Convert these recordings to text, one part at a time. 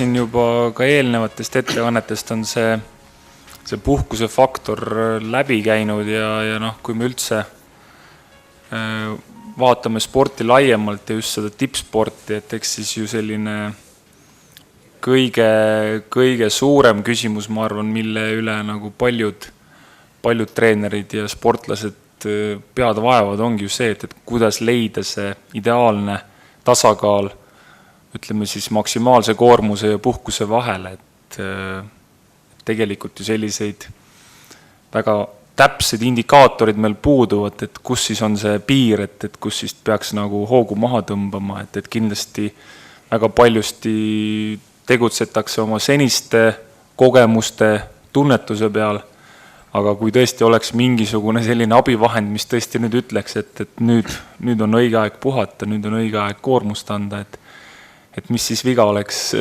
siin juba ka eelnevatest ettekannetest on see puhkuse faktor läbi käinud ja noh, kui me üldse vaatame sporti laiemalt ja just seda tippsporti, et eks siis ju selline kõige suurem küsimus, ma arvan, mille üle nagu paljud treenerid ja sportlased pead vaevad, ongi ju see, et kuidas leida see ideaalne tasakaal, ütleme siis maksimaalse koormuse ja puhkuse vahel, et tegelikult ju selliseid väga täpsed indikaatorid meil puuduvad, et kus siis on see piir, et kus siis peaks nagu hoogu maha tõmbama, et kindlasti väga paljusti tegutsetakse oma seniste kogemuste, tunnetuse peal, aga kui tõesti oleks mingisugune selline abivahend, mis tõesti nüüd ütleks, et nüüd on õige aeg puhata, nüüd on õige aeg koormust anda, et mis siis viga oleks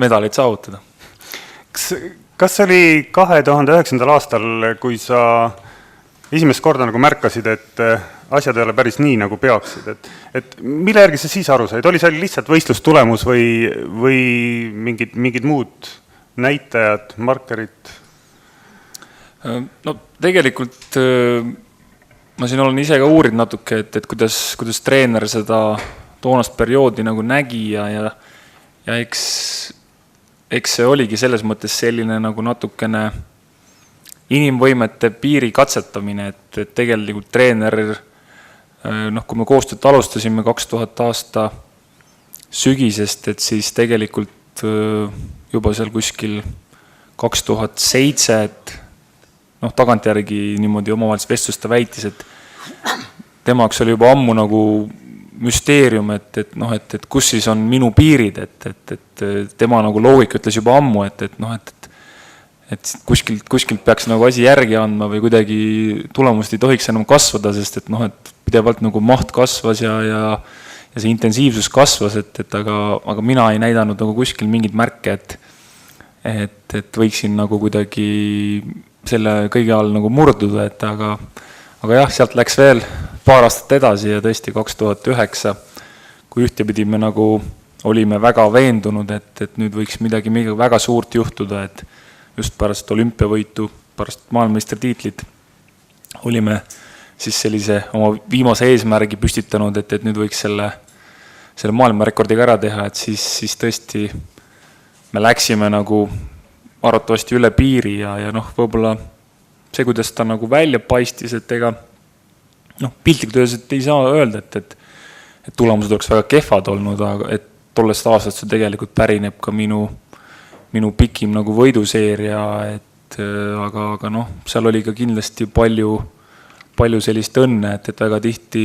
medalit saavutada. Kas oli 2009. aastal, kui sa esimest korda nagu märkasid, et asjad ei ole päris nii, nagu peaksid, et mille järgi sa siis aru said? Oli seal lihtsalt võistlustulemus või mingid muud näitajad, markerid? No tegelikult ma siin olen ise ka uurid natuke, et kuidas treener seda toonast perioodi nagu nägi ja eks see oligi selles mõttes selline nagu natukene inimvõimete piiri katsetamine, et tegelikult treener, kui me koostööd alustasime 2000 aasta sügisest, et siis tegelikult juba seal kuskil 2007, et tagantjärgi niimoodi omavahelises vestluses ta väitis, et tema jaoks oli juba ammu nagu müsteerium, et kus siis on minu piirid, et tema nagu loogika ütles juba ammu, et kuskilt peaks nagu asi järgi andma või kuidagi tulemust ei tohiks enam kasvada, sest et pidevalt nagu maht kasvas ja see intensiivsus kasvas, aga mina ei näidanud nagu kuskil mingid märke, et võiksin nagu kuidagi selle kõige all nagu murduda, aga jah, sealt läks veel paar aastat edasi ja tõesti 2009, kui ühtepidi me nagu olime väga veendunud, et nüüd võiks midagi väga suurt juhtuda, et just pärast olümpiavõitu, pärast maailmameistritiitlit olime siis sellise oma viimase eesmärgi püstitanud, et nüüd võiks selle maailmarekordiga ära teha, et siis tõesti me läksime nagu arvatavasti üle piiri ja võib-olla see, kuidas ta nagu välja paistis, et ega piltlikult öeldes, et ei saa öelda, et tulemused oleks väga kehvad olnud, aga et tollest aastast see tegelikult pärineb ka minu pikim nagu võiduseeria, aga seal oli ka kindlasti palju sellist õnne, et väga tihti,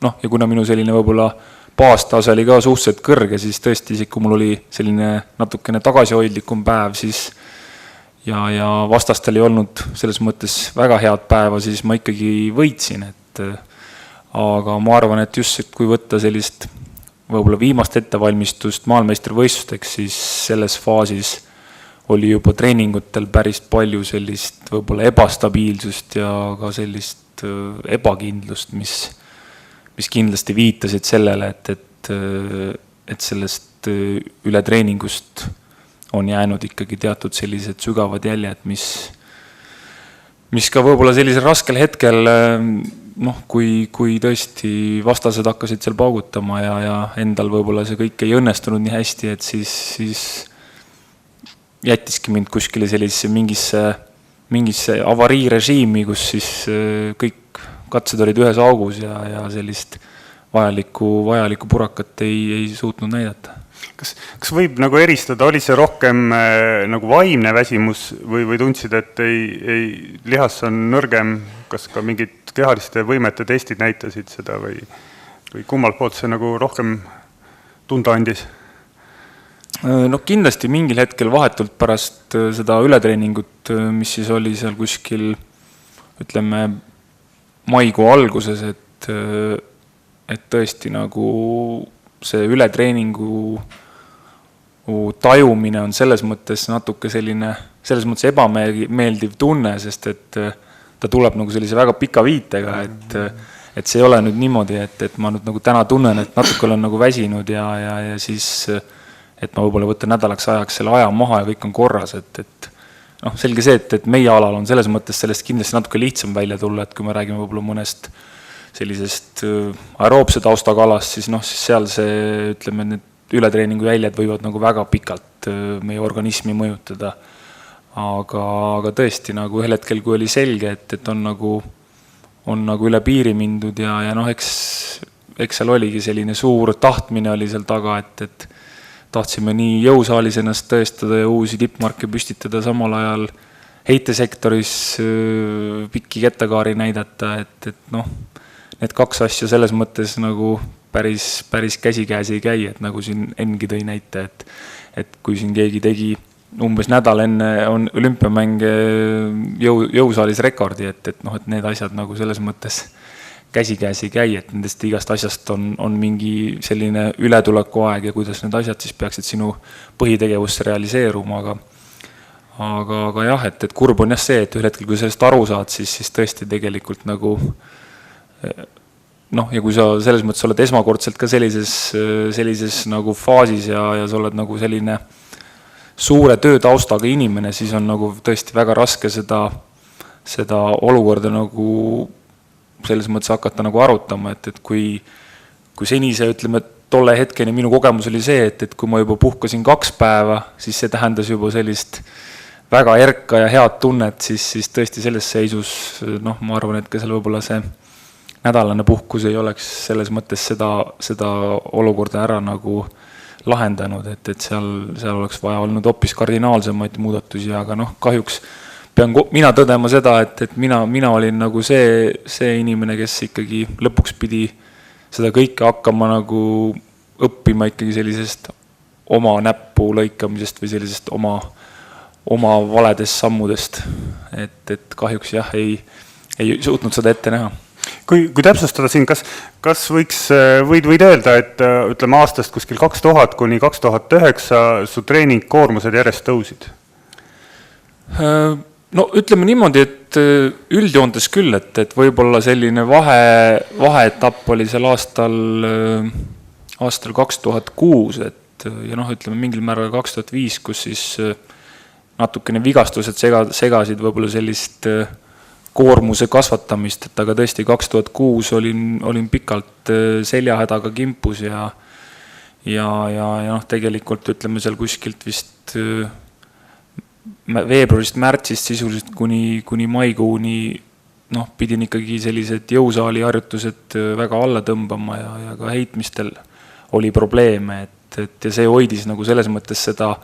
ja kuna minu selline võib-olla baastase oli ka suhteliselt kõrge, siis tõesti isegi, kui mul oli selline natukene tagasihoidlikum päev, siis ja vastastel ei olnud selles mõttes väga head päeva, siis ma ikkagi võitsin, aga ma arvan, et just, et kui võtta sellist võib-olla viimast ettevalmistust maailmeistrivõistlusteks, siis selles faasis oli juba treeningutel päris palju sellist võib-olla ebastabiilsust ja ka sellist ebakindlust, mis kindlasti viitasid sellele, et sellest ületreeningust on jäänud ikkagi teatud sellised sügavad jäljed, mis ka võib-olla sellisel raskel hetkel, kui tõesti vastased hakkasid seal paugutama ja endal võib-olla see kõik ei õnnestunud nii hästi, et siis jättiski mind kuskile sellisesse mingisse avariirežiimi, kus siis kõik katsed olid ühes augus ja sellist vajalikku purakat ei suutnud näidata. Kas võib nagu eristada, oli see rohkem nagu vaimne väsimus või tundsid, et lihas on nõrgem, kas ka mingid kehaliste võimete testid näitasid seda või kummalt poolt see nagu rohkem tunda andis? Kindlasti mingil hetkel vahetult pärast seda ületreeningut, mis siis oli seal kuskil, ütleme, maikuu alguses, et tõesti nagu see ületreeningu tajumine on selles mõttes natuke selline, selles mõttes ebameeldiv tunne, sest et ta tuleb nagu sellise väga pika viitega, et see ei ole nüüd niimoodi, et ma nüüd nagu täna tunnen, et natuke olen nagu väsinud ja siis et ma võib-olla võtan nädalaks ajaks selle aja maha ja kõik on korras, et noh, selge see, et meie alal on selles mõttes sellest kindlasti natuke lihtsam välja tulla, et kui me räägime võib-olla mõnest sellisest aeroobse taustaga alast, siis noh, siis seal see, ütleme, need ületreeningu jäljed võivad nagu väga pikalt meie organismi mõjutada. Aga tõesti nagu ühel hetkel, kui oli selge, et on nagu üle piiri mindud ja noh, eks seal oligi selline suur tahtmine oli seal taga, et tahtsime nii jõusaalis ennast tõestada ja uusi tippmarke püstitada, samal ajal heitesektoris pikki kettakaari näidata, et noh, need kaks asja selles mõttes nagu päris käsikäes ei käi, et nagu siin Engi tõi näite, et kui siin keegi tegi umbes nädal enne on olümpiamänge jõusaalis rekordi, et noh, et need asjad nagu selles mõttes käsikäes ei käi, et nendest igast asjast on mingi selline ületuleku aeg ja kuidas need asjad siis peaksid sinu põhitegevusse realiseeruma, aga jah, et kurb on jah see, et ühel hetkel, kui sellest aru saad, siis tõesti tegelikult nagu noh, ja kui sa selles mõttes oled esmakordselt ka sellises nagu faasis ja sa oled nagu selline suure töötaustaga inimene, siis on nagu tõesti väga raske seda olukorda nagu selles mõttes hakata nagu arutama, et kui seni see, ütleme, tolle hetkeni minu kogemus oli see, et kui ma juba puhkasin 2 päeva, siis see tähendas juba sellist väga erka ja head tunnet, siis tõesti selles seisus, noh, ma arvan, et ka seal võib-olla see nädalane puhkus ei oleks selles mõttes seda olukorda ära nagu lahendanud, et seal oleks vaja olnud hoopis kardinaalsemaid muudatusi, aga noh, kahjuks pean mina tõdema seda, et mina olin nagu see inimene, kes ikkagi lõpuks pidi seda kõike hakkama nagu õppima ikkagi sellisest oma näppu lõikamisest või sellisest oma valedest sammudest, et kahjuks jah, ei suutnud seda ette näha. Kui täpsustada siin, kas võid öelda, et ütleme aastast kuskil 2000 kuni 2009 su treeningkoormused järjest tõusid? No ütleme niimoodi, et üldjoontes küll, et võib-olla selline vaheetapp oli seal aastal 2006, ja noh, ütleme mingil määral 2005, kus siis natukene vigastused segasid võib-olla sellist koormuse kasvatamist, et aga tõesti 2006 olin pikalt seljahädaga kimpus ja noh, tegelikult ütleme seal kuskilt vist veebruarist märtsist sisuliselt kuni maikuuni noh, pidin ikkagi sellised jõusaali harjutused väga alla tõmbama ja ka heitmistel oli probleeme, et see hoidis nagu selles mõttes seda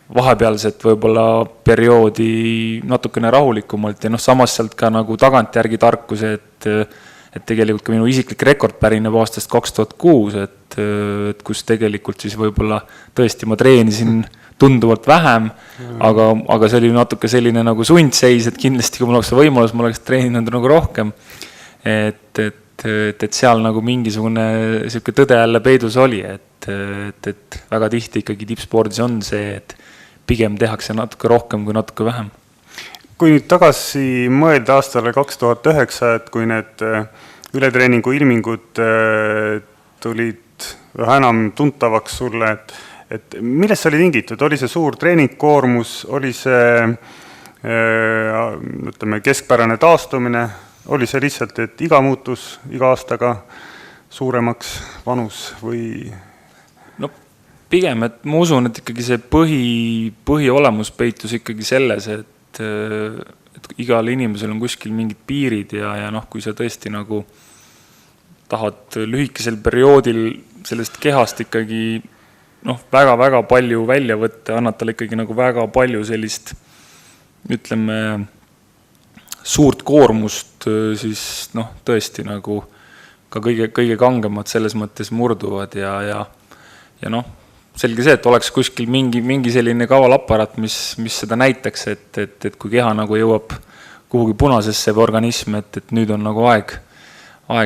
vahepealset võib-olla perioodi natukene rahulikumalt ja noh, samas sealt ka nagu tagantjärgi tarkuse, et tegelikult ka minu isiklik rekord pärineb aastast 2006, et kus tegelikult siis võib-olla tõesti ma treenisin tunduvalt vähem, aga see oli natuke selline nagu sundseis, et kindlasti kui mul oleks võimalus, ma oleks treeninud nagu rohkem, et seal nagu mingisugune selline tõde jälle peidus oli, et väga tihti ikkagi tippspordis on see, et pigem tehakse natuke rohkem kui natuke vähem. Kui nüüd tagasi mõelda aastale 2009, et kui need ületreeningu ilmingud tulid üha enam tuntavaks sulle, et millest see oli tingitud? Oli see suur treeningkoormus, oli see ütleme, keskpärane taastumine, oli see lihtsalt, et iga muutus iga aastaga suuremaks vanus või? No pigem, et ma usun, et ikkagi see põhiolemus peitus ikkagi selles, et igal inimesel on kuskil mingid piirid ja noh, kui sa tõesti nagu tahad lühikesel perioodil sellest kehast ikkagi noh, väga-väga palju välja võtta, annad talle ikkagi nagu väga palju sellist, ütleme, suurt koormust, siis noh, tõesti nagu ka kõige kangemad selles mõttes murduvad ja noh, selge see, et oleks kuskil mingi selline kaval aparaat, mis seda näitaks, et kui keha nagu jõuab kuhugi punasesse või organism, et nüüd on nagu aeg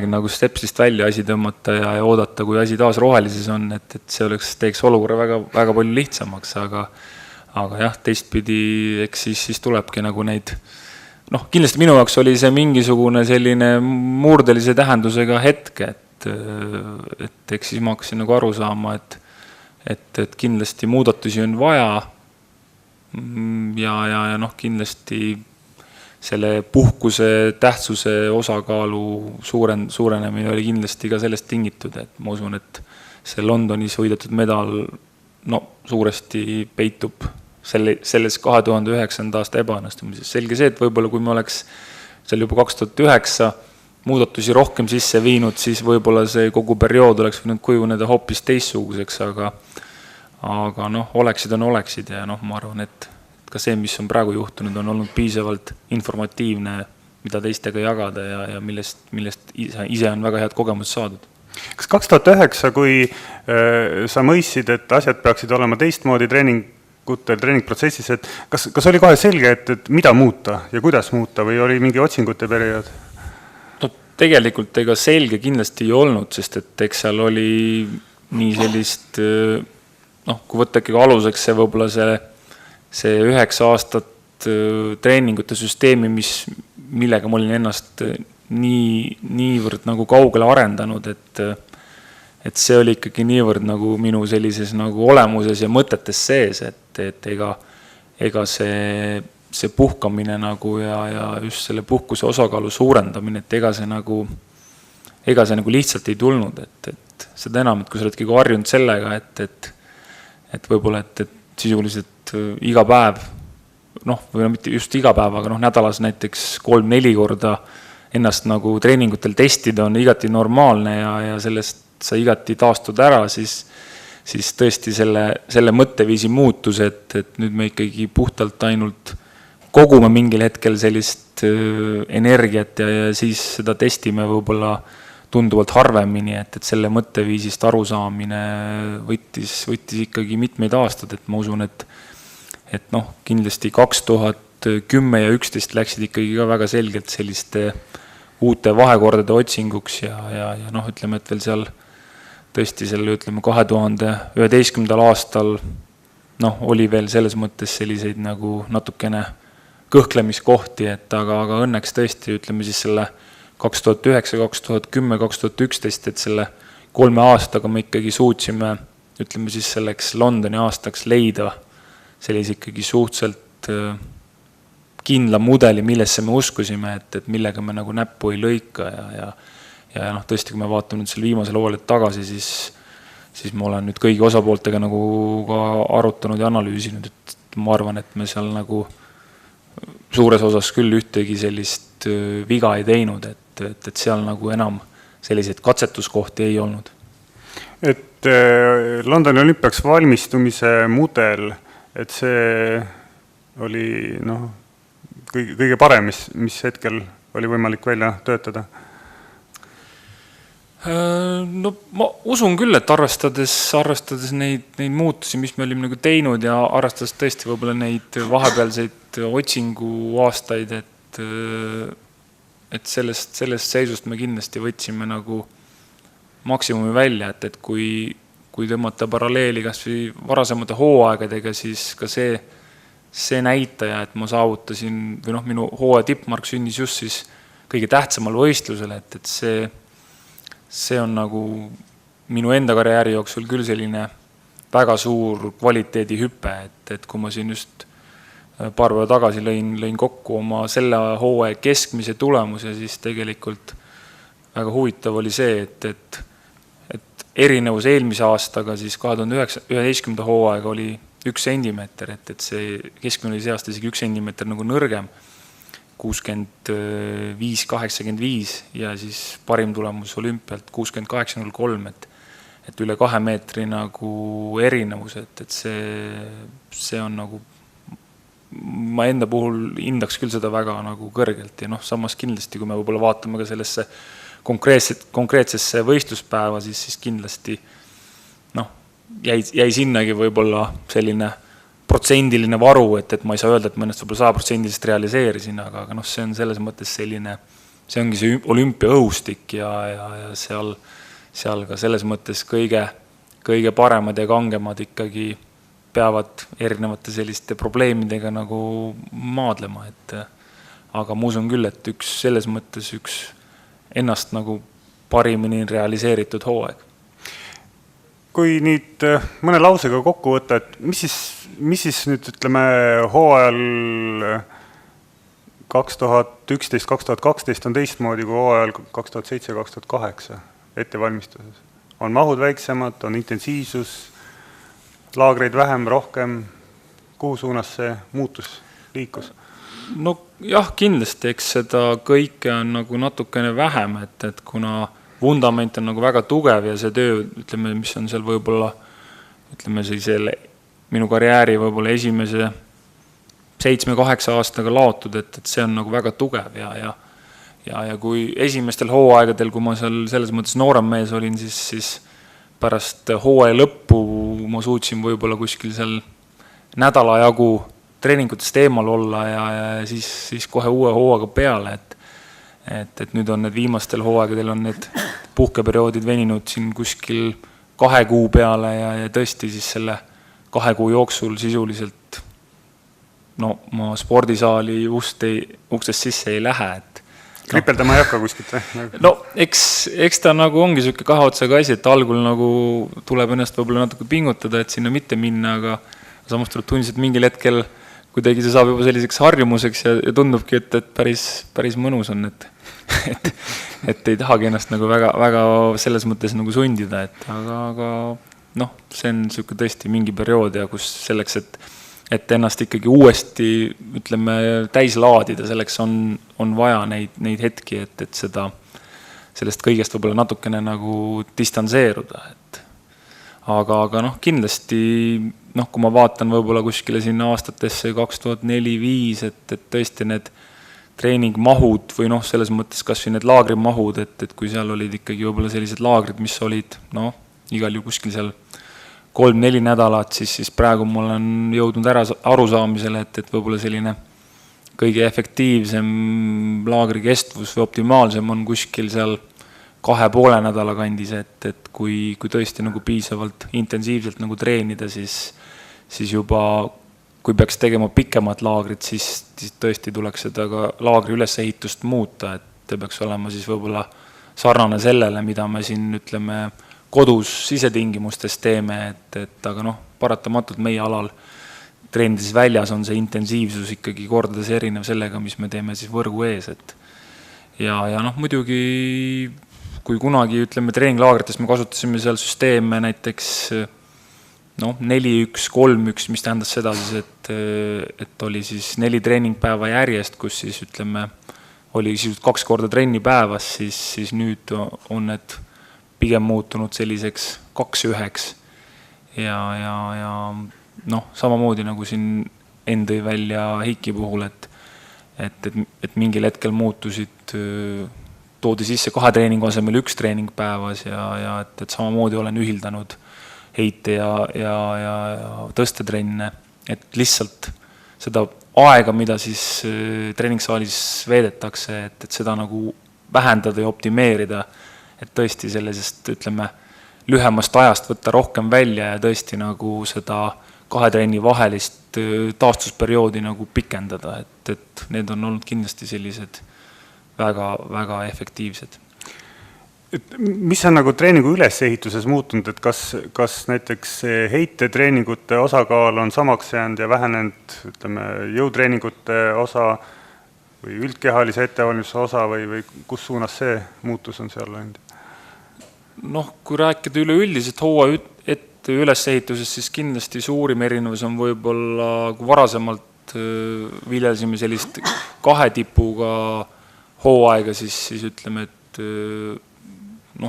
nagu stepsist välja asi tõmmata ja oodata, kui asi taas rohelises on, et see teeks olukorra väga, väga palju lihtsamaks, aga jah, teistpidi, eks siis tulebki nagu neid, noh, kindlasti minu jaoks oli see mingisugune selline murdelise tähendusega hetk, et eks siis ma hakkasin nagu aru saama, et et kindlasti muudatusi on vaja ja noh, kindlasti selle puhkuse tähtsuse osakaalu suurenemine oli kindlasti ka sellest tingitud, et ma usun, et see Londonis võidetud medal suuresti peitub selles 2009. aasta ebaõnnestumises. Selge see, et võib-olla kui me oleks seal juba 2009 muudatusi rohkem sisse viinud, siis võib-olla see kogu periood oleks võinud kujuneda hoopis teistsuguseks, aga noh, oleksid ja noh, ma arvan, et ka see, mis on praegu juhtunud, on olnud piisavalt informatiivne, mida teistega jagada ja millest ise on väga head kogemused saadud. Kas 2009, kui sa mõistsid, et asjad peaksid olema teistmoodi treeningprotsessis, et kas oli kohe selge, et mida muuta ja kuidas muuta või oli mingi otsingute periood? No tegelikult ega selge kindlasti ei olnud, sest et eks seal oli nii sellist, kui võtta ikkagi aluseks see võib-olla see 9 aastat treeningute süsteemi, millega ma olin ennast niivõrd nagu kaugele arendanud, et see oli ikkagi niivõrd nagu minu sellises nagu olemuses ja mõtetes sees, et ega see puhkamine nagu ja just selle puhkuse osakaalu suurendamine, et ega see nagu lihtsalt ei tulnud, et seda enam, et kui sa oled kõige harjunud sellega, et võib-olla, et sisuliselt iga päev, või mitte just iga päev, aga nädalas näiteks 3-4 korda ennast nagu treeningutel testida on igati normaalne ja sellest sa igati taastud ära, siis tõesti selle mõtteviisi muutus, et nüüd me ikkagi puhtalt ainult kogume mingil hetkel sellist energiat ja siis seda testime võib-olla tunduvalt harvemini, et selle mõtteviisist arusaamine võttis ikkagi mitmeid aastad, et ma usun, et kindlasti 2010 ja 2011 läksid ikkagi ka väga selgelt selliste uute vahekordade otsinguks ja ütleme, et veel seal tõesti 2011. aastal oli veel selles mõttes selliseid nagu natukene kõhklemiskohti, aga õnneks tõesti ütleme siis selle 2009, 2010, 2011, et selle 3 aastaga me ikkagi suutsime, ütleme siis selleks Londoni aastaks leida sellise ikkagi suhteliselt kindla mudeli, millesse me uskusime, et millega me nagu näppu ei lõika ja tõesti, kui me vaatame nüüd selle viimasel hooajal tagasi, siis ma olen nüüd kõigi osapooltega nagu ka arutanud ja analüüsinud, et ma arvan, et me seal nagu suures osas küll ühtegi sellist viga ei teinud, et seal nagu enam selliseid katsetuskohti ei olnud. Et Londoni olümpiaks valmistumise mudel, et see oli kõige parem, mis hetkel oli võimalik välja töötada? No ma usun küll, et arvestades neid muutusi, mis me olime nagu teinud ja arvestades tõesti võib-olla neid vahepealseid otsingu aastaid, et sellest seisust me kindlasti võtsime nagu maksimumi välja, et kui tõmmata paralleeli kas või varasemate hooaegadega, siis ka see näitaja, et ma saavutasin või minu hooaja tippmark sündis just siis kõige tähtsamal võistlusel, et see on nagu minu enda karjääri jooksul küll selline väga suur kvaliteedihüpe, et kui ma siin just paar päeva tagasi lõin kokku oma selle hooaja keskmise tulemuse, siis tegelikult väga huvitav oli see, et erinevus eelmise aastaga, siis 2011. hooaega oli 1 sentimeeter, et see keskmine oli see aasta isegi 1 sentimeeter nagu nõrgem, 65-85 ja siis parim tulemus olümpialt 68-03, et üle 2 meetri nagu erinevus, et see on nagu, ma enda puhul hindaks küll seda väga nagu kõrgelt ja samas kindlasti, kui me võib-olla vaatame ka sellesse konkreetsesse võistluspäeva, siis kindlasti jäi sinnagi võib-olla selline protsendiline varu, et ma ei saa öelda, et ma ennast võib-olla 100% realiseerisin, aga see on selles mõttes selline, see ongi see olümpia õhustik ja seal ka selles mõttes kõige paremad ja kangemad ikkagi peavad erinevate selliste probleemidega nagu maadlema, aga ma usun küll, et selles mõttes üks ennast nagu parimini realiseeritud hooaeg. kui nüüd mõne lausega kokku võtta, et mis siis nüüd ütleme hooajal 2011-2012 on teistmoodi kui hooajal 2007-2008 ettevalmistuses? On mahud väiksemad, on intensiivsus, laagreid vähem, rohkem, kuhu suunas see muutus liikus? No jah, kindlasti, eks seda kõike on nagu natukene vähem, et kuna vundament on nagu väga tugev ja see töö, ütleme, mis on seal võib-olla, ütleme selle minu karjääri võib-olla esimese 7-8 aastaga laotud, et see on nagu väga tugev ja kui esimestel hooaegadel, kui ma seal selles mõttes noorem mees olin, siis pärast hooaja lõppu ma suutsin võib-olla kuskil seal nädala jagu treeningutest eemal olla ja siis kohe uue hooaga peale, et nüüd on need viimastel hooaegadel on need puhkeperioodid veninud siin kuskil 2 kuu peale ja tõesti siis selle 2 kuu jooksul sisuliselt ma spordisaali uksest sisse ei lähe, et kripeldama ei hakka kuskilt või? No eks ta nagu ongi selline 2 otsaga asi, et algul nagu tuleb ennast võib-olla natuke pingutada, et sinna mitte minna, aga samas tuleb tunnistada, et mingil hetkel kuidagi see saab juba selliseks harjumuseks ja tundubki, et päris mõnus on, et ei tahagi ennast nagu väga selles mõttes nagu sundida, aga see on selline tõesti mingi periood ja kus selleks, et ennast ikkagi uuesti, ütleme, täis laadida, selleks on vaja neid hetki, et sellest kõigest võib-olla natukene nagu distantseeruda, aga kindlasti, kui ma vaatan võib-olla kuskile sinna aastatesse 2004-2005, et tõesti need treeningmahud või selles mõttes kas või need laagrimahud, et kui seal olid ikkagi võib-olla sellised laagrid, mis olid igal ju kuskil seal 3-4 nädalat, siis praegu mul on jõudnud arusaamisele, et võib-olla selline kõige efektiivsem laagri kestvus või optimaalsem on kuskil seal 2,5 nädala kandis, et kui tõesti nagu piisavalt intensiivselt nagu treenida, siis juba kui peaks tegema pikemat laagrit, siis tõesti tuleks seda ka laagri ülesehitust muuta, et peaks olema siis võib-olla sarnane sellele, mida me siin ütleme kodus sisetingimustes teeme, aga paratamatult meie alal treenides väljas on see intensiivsus ikkagi kordades erinev sellega, mis me teeme siis võrgu ees, ja muidugi kui kunagi, ütleme, treeninglaagrites me kasutasime seal süsteeme näiteks 4-1, 3-1, mis tähendas seda siis, et oli siis 4 treeningpäeva järjest, kus siis, ütleme, oli siis 2 korda trenni päevas, siis nüüd on need pigem muutunud selliseks 2-1 ja samamoodi nagu siin endõi välja Heiki puhul, et mingil hetkel muutusid toodi sisse 2 treeningu asemel 1 treening päevas ja et samamoodi olen ühildanud heite ja tõstetrenne, et lihtsalt seda aega, mida siis treeningsaalis veedetakse, et seda nagu vähendada ja optimeerida, et tõesti sellisest, ütleme, lühemast ajast võtta rohkem välja ja tõesti nagu seda 2 trenni vahelist taastusperioodi nagu pikendada, et need on olnud kindlasti sellised väga efektiivsed. Mis on nagu treeningu ülesehituses muutunud, et kas näiteks heitetreeningute osakaal on samaks jäänud ja vähenenud, ütleme, jõutreeningute osa või üldkehalise ettevalmistuse osa või kus suunas see muutus on seal läinud? Kui rääkida üleüldiselt hooaja ülesehituses, siis kindlasti suurim erinevus on võib-olla, kui varasemalt viljelsime sellist 2 tipuga hooaega, siis ütleme, et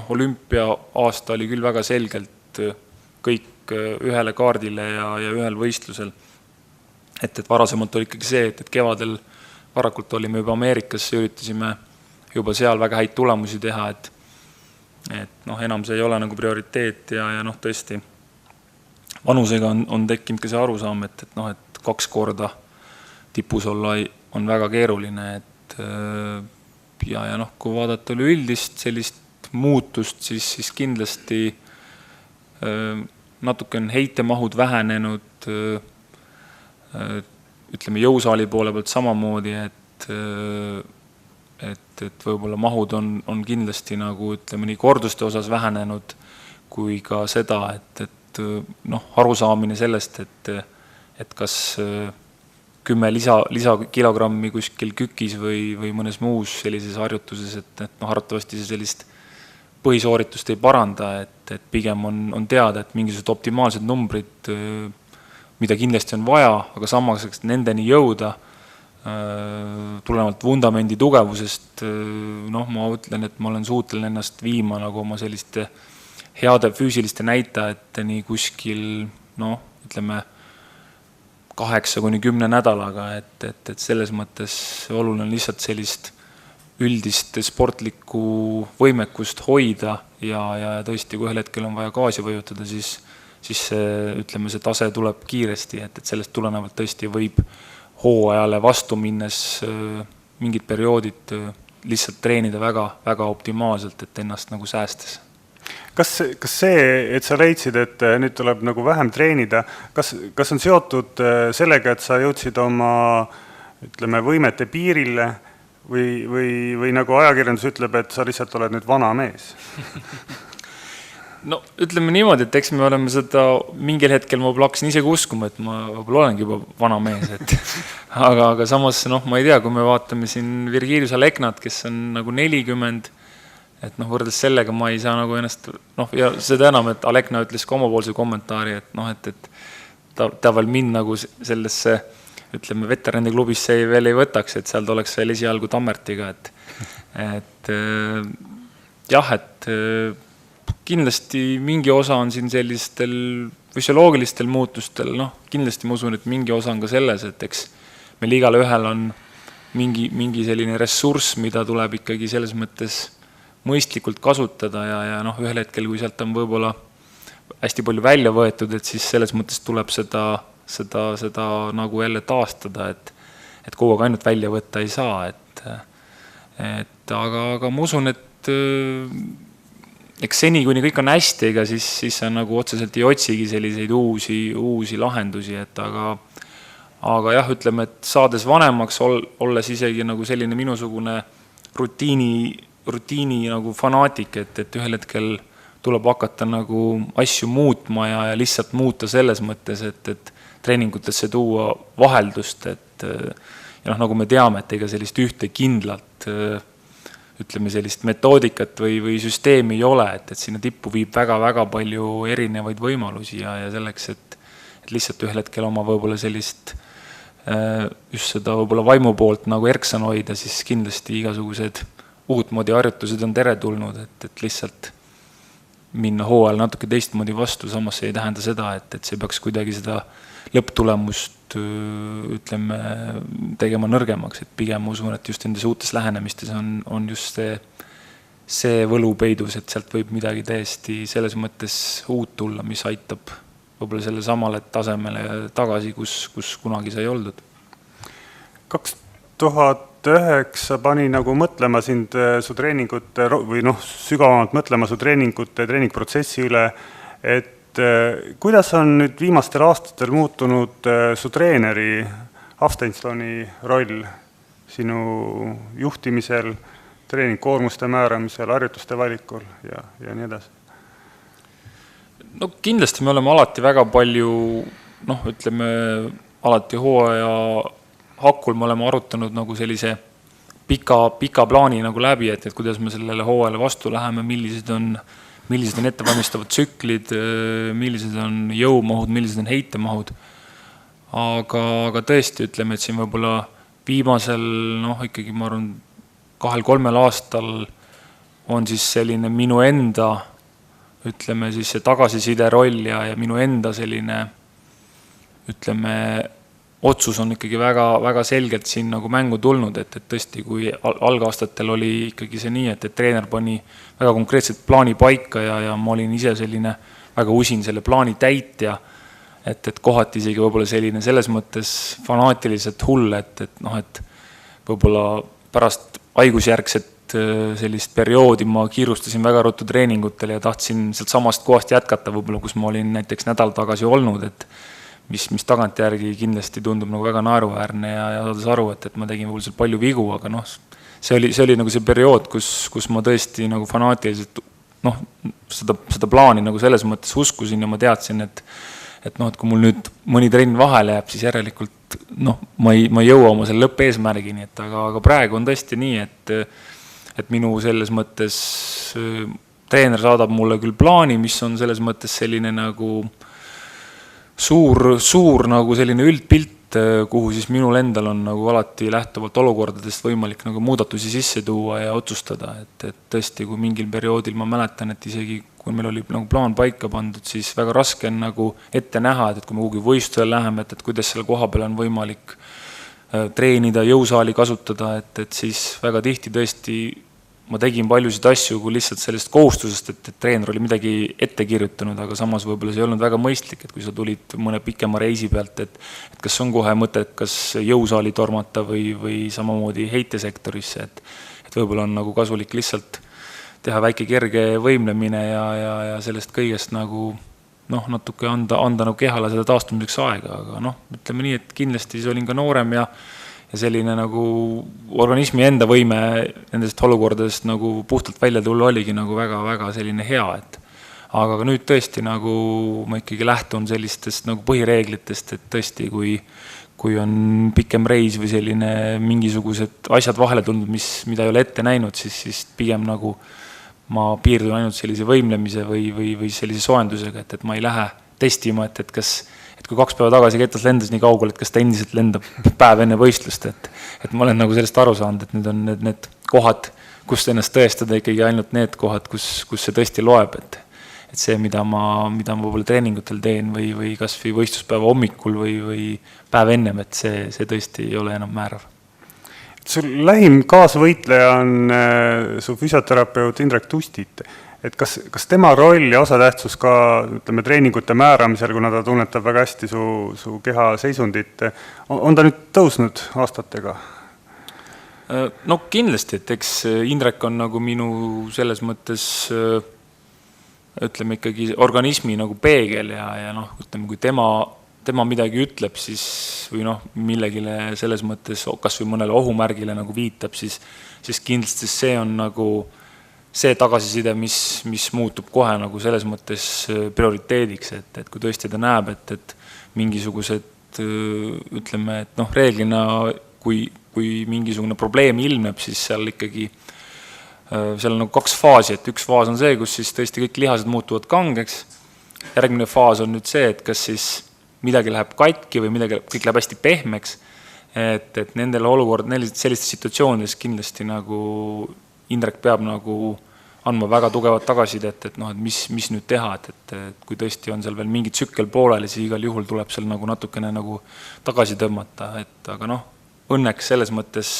olümpia aasta oli küll väga selgelt kõik ühele kaardile ja ühel võistlusel. Et varasemalt oli ikkagi see, et kevadel varakult olime juba Ameerikas, üritasime juba seal väga häid tulemusi teha, et enam see ei ole nagu prioriteet ja tõesti vanusega on tekkinud ka see arusaam, et 2 korda tipus olla on väga keeruline, ja kui vaadata üleüldist sellist muutust, siis kindlasti natuke on heitemahud vähenenud, ütleme jõusaali poole pealt samamoodi, et võib-olla mahud on kindlasti nagu, ütleme nii korduste osas vähenenud kui ka seda, et noh, arusaamine sellest, et kas 10 lisakilogrammi kuskil kükis või mõnes muus sellises harjutuses, et noh, arvatavasti see sellist põhisooritust ei paranda, et pigem on teada, et mingisugused optimaalsed numbrid, mida kindlasti on vaja, aga samas nendeni jõuda, tulenevalt vundamendi tugevusest, noh, ma ütlen, et ma olen suuteline ennast viima nagu oma selliste heade füüsiliste näitajateni kuskil, noh, ütleme 8-10 nädalaga, et selles mõttes oluline on lihtsalt sellist üldist sportlikku võimekust hoida ja tõesti, kui ühel hetkel on vaja gaasi võjutada, siis ütleme, see tase tuleb kiiresti, et sellest tulenevalt tõesti võib hooajale vastu minnes mingid perioodid lihtsalt treenida väga, väga optimaalselt, et ennast nagu säästes. Kas see, et sa leidsid, et nüüd tuleb nagu vähem treenida, kas on seotud sellega, et sa jõudsid oma, ütleme, võimete piirile või nagu ajakirjandus ütleb, et sa lihtsalt oled nüüd vana mees? No ütleme niimoodi, et eks me oleme seda mingil hetkel ma hakkasin isegi uskuma, et ma võib-olla olengi juba vana mees, et aga samas, noh, ma ei tea, kui me vaatame siin Virgilius Aleknat, kes on nagu 40, et noh, võrdes sellega ma ei saa nagu ennast, noh, ja seda enam, et Alekna ütles ka omapoolse kommentaari, et noh, et ta veel mind nagu sellesse, ütleme, veteranide klubisse veel ei võtaks, et seal ta oleks veel esialgu Tammertiga, et jah, et kindlasti mingi osa on siin sellistel füsioloogilistel muutustel, noh, kindlasti ma usun, et mingi osa on ka selles, et eks meil igal ühel on mingi selline ressurss, mida tuleb ikkagi selles mõttes mõistlikult kasutada ja noh, ühel hetkel, kui sealt on võib-olla hästi palju välja võetud, et siis selles mõttes tuleb seda nagu jälle taastada, et kogu aeg ainult välja võtta ei saa, aga ma usun, et eks seni, kuni kõik on hästi, ega siis sa nagu otseselt ei otsigi selliseid uusi lahendusi, aga jah, ütleme, et saades vanemaks, olles isegi nagu selline minusugune rutiini nagu fanaatik, et ühel hetkel tuleb hakata nagu asju muutma ja lihtsalt muuta selles mõttes, et treeningutesse tuua vaheldust, ja noh, nagu me teame, et ega sellist ühte kindlat ütleme sellist metoodikat või süsteemi ei ole, et sinna tippu viib väga-väga palju erinevaid võimalusi ja selleks, et lihtsalt ühel hetkel oma võib-olla sellist just seda võib-olla vaimu poolt nagu erksan hoida, siis kindlasti igasugused uutmoodi harjutused on teretulnud, et lihtsalt minna hooajal natuke teistmoodi vastu, samas see ei tähenda seda, et see peaks kuidagi seda lõpptulemust ütleme tegema nõrgemaks, et pigem usun, et just nendes uutes lähenemistes on just see võlu peidus, et sealt võib midagi täiesti selles mõttes uut tulla, mis aitab võib-olla selle samale tasemele tagasi, kus kunagi sai oldud. 2009 pani nagu mõtlema sind su treeningute või noh, sügavamalt mõtlema su treeningprotsessi üle, et kuidas on nüüd viimastel aastatel muutunud su treeneri Hafsteinstoni roll sinu juhtimisel, treeningkoormuste määramisel, harjutuste valikul ja nii edasi? No kindlasti me oleme alati väga palju, noh, ütleme, alati hooaja hakul me oleme arutanud nagu sellise pika plaani nagu läbi, et kuidas me sellele hooajale vastu läheme, millised on ettevalmistavad tsüklid, millised on jõumahud, millised on heitemahud. Aga tõesti, ütleme, et siin võib-olla viimasel, noh, ikkagi ma arvan, 2-3 aastal on siis selline minu enda, ütleme siis see tagasiside roll ja minu enda selline, ütleme, otsus on ikkagi väga, väga selgelt siin nagu mängu tulnud, et tõesti, kui algaastatel oli ikkagi see nii, et treener pani väga konkreetselt plaani paika ja ma olin ise selline väga usin selle plaani täitja, et kohati isegi võib-olla selline selles mõttes fanaatiliselt hull, et võib-olla pärast haigusjärgset sellist perioodi ma kiirustasin väga ruttu treeningutele ja tahtsin sealt samast kohast jätkata võib-olla, kus ma olin näiteks nädal tagasi olnud, et mis tagantjärgi kindlasti tundub nagu väga naeruväärne ja saades aru, et ma tegin võib-olla seal palju vigu, aga noh, see oli nagu see periood, kus ma tõesti nagu fanaatiliselt noh, seda plaani nagu selles mõttes uskusin ja ma teadsin, et noh, et kui mul nüüd mõni trenn vahele jääb, siis järelikult noh, ma ei jõua oma selle lõppeesmärgini, et aga praegu on tõesti nii, et minu selles mõttes treener saadab mulle küll plaani, mis on selles mõttes selline nagu suur nagu selline üldpilt, kuhu siis minul endal on nagu alati lähtuvalt olukordadest võimalik nagu muudatusi sisse tuua ja otsustada, et tõesti, kui mingil perioodil ma mäletan, et isegi kui meil oli nagu plaan paika pandud, siis väga raske on nagu ette näha, et kui me kuhugi võistlusele läheme, et kuidas selle koha peal on võimalik treenida, jõusaali kasutada, et siis väga tihti tõesti ma tegin paljusid asju kui lihtsalt sellest kohustusest, et treener oli midagi ette kirjutanud, aga samas võib-olla see ei olnud väga mõistlik, et kui sa tulid mõne pikema reisi pealt, et kas on kohe mõtet, kas jõusaali tormata või samamoodi heitesektorisse, et võib-olla on nagu kasulik lihtsalt teha väike kerge võimlemine ja sellest kõigest nagu noh, natuke anda nagu kehale seda taastumiseks aega, aga noh, ütleme nii, et kindlasti siis olin ka noorem ja selline nagu organismi enda võime nendest olukordadest nagu puhtalt välja tulla oligi nagu väga-väga selline hea, aga nüüd tõesti nagu ma ikkagi lähtun sellistest nagu põhireeglitest, et tõesti, kui on pikem reis või selline mingisugused asjad vahele tulnud, mida ei ole ette näinud, siis pigem nagu ma piirdun ainult sellise võimlemise või sellise soojendusega, et ma ei lähe testima, et kui 2 päeva tagasi ketas lendas nii kaugel, et kas ta endiselt lendab päev enne võistlust, et ma olen nagu sellest aru saanud, et nüüd on need kohad, kus ennast tõestada ikkagi ainult need kohad, kus see tõesti loeb, et see, mida ma võib-olla treeningutel teen või kas või võistluspäeva hommikul või päev ennem, et see tõesti ei ole enam määrav. Sul lähim kaasvõitleja on su füsioterapeut Indrek Tustit. Et kas tema roll ja osatähtsus ka ütleme, treeningute määramisel, kuna ta tunnetab väga hästi su keha seisundit, on ta nüüd tõusnud aastatega? No kindlasti, et eks Indrek on nagu minu selles mõttes ütleme ikkagi organismi nagu peegel ja noh, ütleme, kui tema midagi ütleb, siis või noh, millegile selles mõttes kas või mõnele ohumärgile nagu viitab, siis kindlasti see on nagu see tagasiside, mis muutub kohe nagu selles mõttes prioriteediks, et kui tõesti ta näeb, et mingisugused ütleme, et noh, reeglina kui mingisugune probleem ilmneb, siis seal ikkagi seal on nagu 2 faasi, et üks faas on see, kus siis tõesti kõik lihased muutuvad kangeks, järgmine faas on nüüd see, et kas siis midagi läheb katki või kõik läheb hästi pehmeks, et nendel sellistes situatsioonides kindlasti nagu Indrek peab nagu andma väga tugevat tagasisidet, et noh, et mis nüüd teha, et kui tõesti on seal veel mingi tsükkel pooleli, siis igal juhul tuleb seal nagu natukene nagu tagasi tõmmata, aga noh, õnneks selles mõttes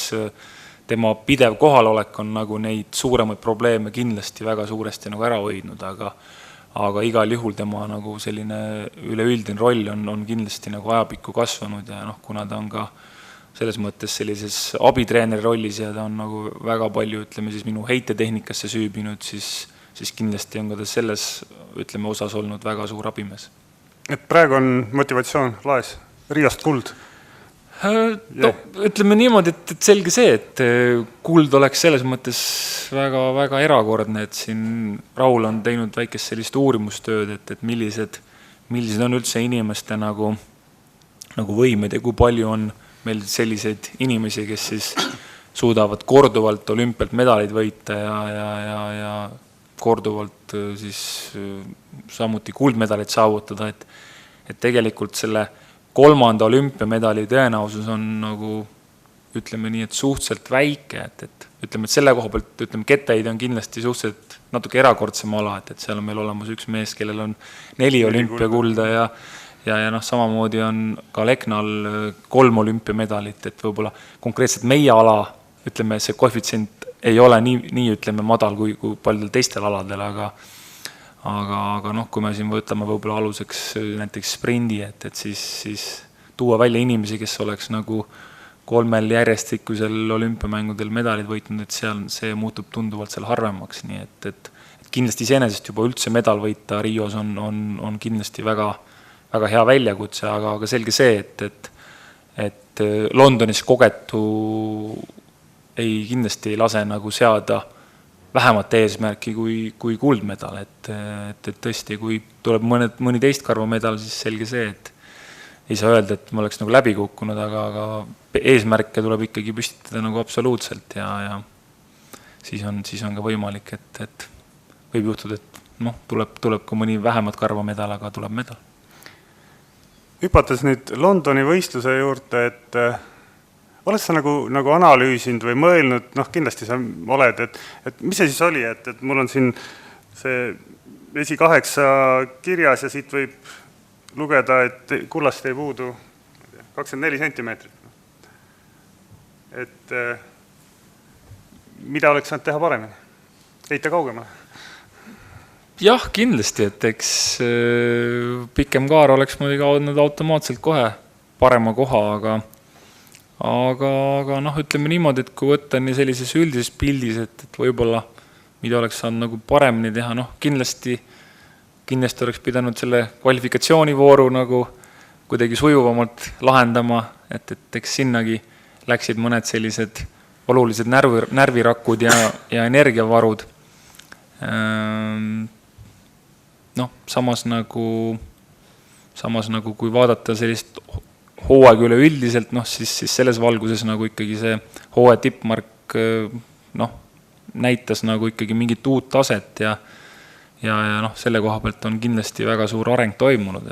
tema pidev kohalolek on nagu neid suuremaid probleeme kindlasti väga suuresti nagu ära hoidnud, aga igal juhul tema nagu selline üleüldine roll on kindlasti nagu ajapikku kasvanud ja noh, kuna ta on ka selles mõttes sellises abitreeneri rollis ja ta on nagu väga palju, ütleme siis minu heitetehnikasse süübinud, siis kindlasti on ka ta selles, ütleme, osas olnud väga suur abimees. Et praegu on motivatsioon laes, Riiast kuld? No, ütleme niimoodi, et selge see, et kuld oleks selles mõttes väga, väga erakordne, et siin Raul on teinud väikest sellist uurimustööd, et millised on üldse inimeste nagu võimed ja kui palju on meil selliseid inimesi, kes siis suudavad korduvalt olümpialt medaleid võita ja korduvalt siis samuti kuldmedaleid saavutada, et tegelikult selle 3. olümpiamedali tõenäosus on nagu, ütleme nii, et suhteliselt väike, et ütleme, et selle koha pealt, ütleme, kettaid on kindlasti suhteliselt natuke erakordsem ala, et seal on meil olemas üks mees, kellel on 4 olümpiakulda ja noh, samamoodi on ka Leknal 3 olümpiamedalit, et võib-olla konkreetselt meie ala, ütleme, see koefitsient ei ole nii ütleme, madal kui paljudel teistel aladel, aga noh, kui me siin võtame võib-olla aluseks näiteks sprindi, et siis tuua välja inimesi, kes oleks nagu 3 järjestikusel olümpiamängudel medalid võitnud, et see muutub tunduvalt seal harvemaks, nii et kindlasti iseenesest juba üldse medal võita Rios on kindlasti väga hea väljakutse, aga selge see, et Londonis kogetu kindlasti ei lase nagu seada vähemat eesmärki kui kuldmedal, et tõesti, kui tuleb mõni teist karvamedal, siis selge see, et ei saa öelda, et ma oleks nagu läbi kukkunud, aga eesmärke tuleb ikkagi püstitada nagu absoluutselt ja siis on ka võimalik, et võib juhtuda, et tuleb ka mõni vähemat karvamedal, aga tuleb medal. Hüpates nüüd Londoni võistluse juurde, et oled sa nagu analüüsinud või mõelnud, kindlasti sa oled, et mis see siis oli, et mul on siin see esi8 kirjas ja siit võib lugeda, et kullast ei puudu 24 sentimeetrit. Et mida oleks saanud teha paremini? Heita kaugemale? Jah, kindlasti, et eks pikem kaar oleks muidugi olnud automaatselt kohe parema koha, aga ütleme niimoodi, et kui võtta nii sellises üldises pildis, et võib-olla mida oleks saanud nagu paremini teha, kindlasti oleks pidanud selle kvalifikatsioonivooru nagu kuidagi sujuvamalt lahendama, et eks sinnagi läksid mõned sellised olulised närvirakud ja energiavarud. Samas nagu kui vaadata sellist hooaeg üleüldiselt, siis selles valguses nagu ikkagi see hooaja tippmark näitas nagu ikkagi mingit uut taset ja selle koha pealt on kindlasti väga suur areng toimunud,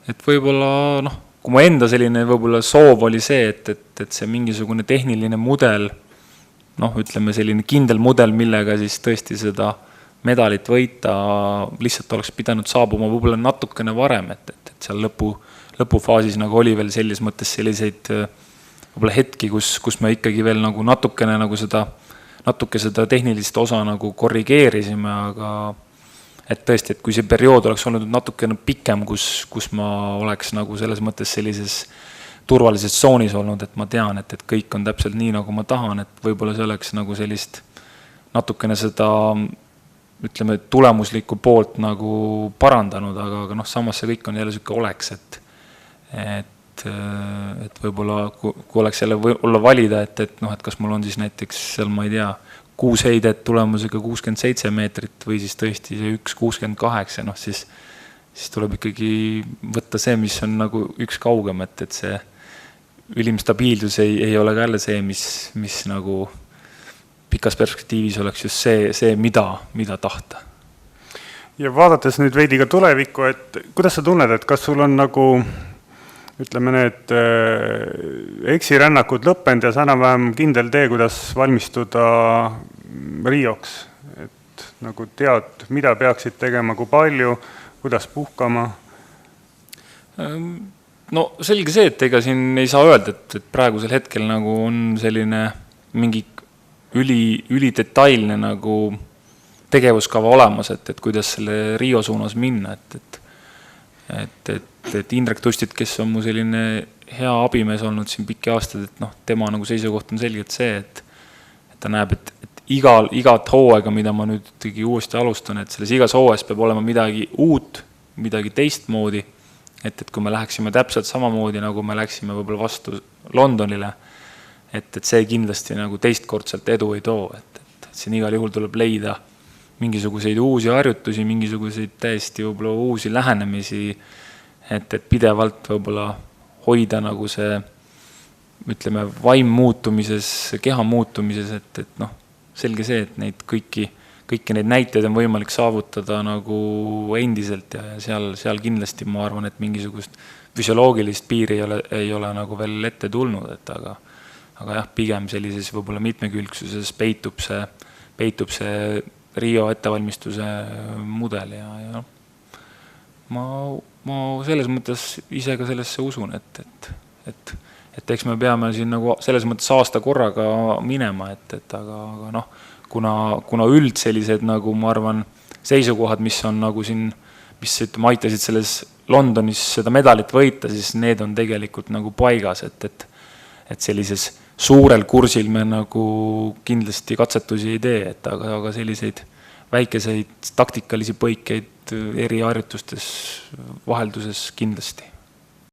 et võib-olla, kui mu enda selline võib-olla soov oli see, et see mingisugune tehniline mudel, ütleme selline kindel mudel, millega siis tõesti seda medalit võita, lihtsalt oleks pidanud saabuma võib-olla natukene varem, et seal lõpufaasis nagu oli veel selles mõttes selliseid võib-olla hetki, kus me ikkagi veel nagu natuke seda tehnilist osa nagu korrigeerisime, aga et tõesti, et kui see periood oleks olnud natukene pikem, kus ma oleks nagu selles mõttes sellises turvalises tsoonis olnud, et ma tean, et kõik on täpselt nii, nagu ma tahan, et võib-olla see oleks nagu sellist natukene seda ütleme, tulemuslikku poolt nagu parandanud, aga samas see kõik on jälle selline oleks, et võib-olla kui oleks jälle olla valida, et kas mul on siis näiteks seal, ma ei tea, 6 heidet tulemusega 67 meetrit või siis tõesti see 1,68, siis tuleb ikkagi võtta see, mis on nagu üks kaugem, et see ülim stabiilsus ei ole ka jälle see, mis nagu pikas perspektiivis oleks just see mida tahta. Ja vaadates nüüd veidi ka tulevikku, et kuidas sa tunned, et kas sul on nagu, ütleme need eksirännakud lõppenud ja sa enam-vähem kindel tee, kuidas valmistuda Rioks, et nagu tead, mida peaksid tegema, kui palju, kuidas puhkama? Selge see, et ega siin ei saa öelda, et praegusel hetkel nagu on selline mingi ülidetailne nagu tegevuskava olemas, et kuidas selle Rio suunas minna, et Indrek Tustit, kes on mu selline hea abimees olnud siin pikki aastad, et tema nagu seisukoht on selgelt see, et ta näeb, et igat hooaega, mida ma nüüd uuesti alustan, et selles igas hooajas peab olema midagi uut, midagi teistmoodi, et kui me läheksime täpselt samamoodi, nagu me läksime võib-olla vastu Londonile, et see kindlasti nagu teistkordselt edu ei too, et siin igal juhul tuleb leida mingisuguseid uusi harjutusi, mingisuguseid täiesti võib-olla uusi lähenemisi, et pidevalt võib-olla hoida nagu see, ütleme, vaim muutumises, keha muutumises, et selge see, et neid kõiki neid näiteid on võimalik saavutada nagu endiselt ja seal kindlasti ma arvan, et mingisugust füsioloogilist piiri ei ole nagu veel ette tulnud, aga jah, pigem sellises võib-olla mitmekülgsuses peitub see Rio ettevalmistuse mudel ja ma selles mõttes ise ka sellesse usun, et eks me peame siin nagu selles mõttes aasta korraga minema, aga kuna üld sellised nagu ma arvan seisukohad, mis on nagu siin, mis aitasid selles Londonis seda medalit võita, siis need on tegelikult nagu paigas, et sellises suurel kursil me nagu kindlasti katsetusi ei tee, aga selliseid väikeseid taktikalisi põikeid eri harjutustes vahelduses kindlasti.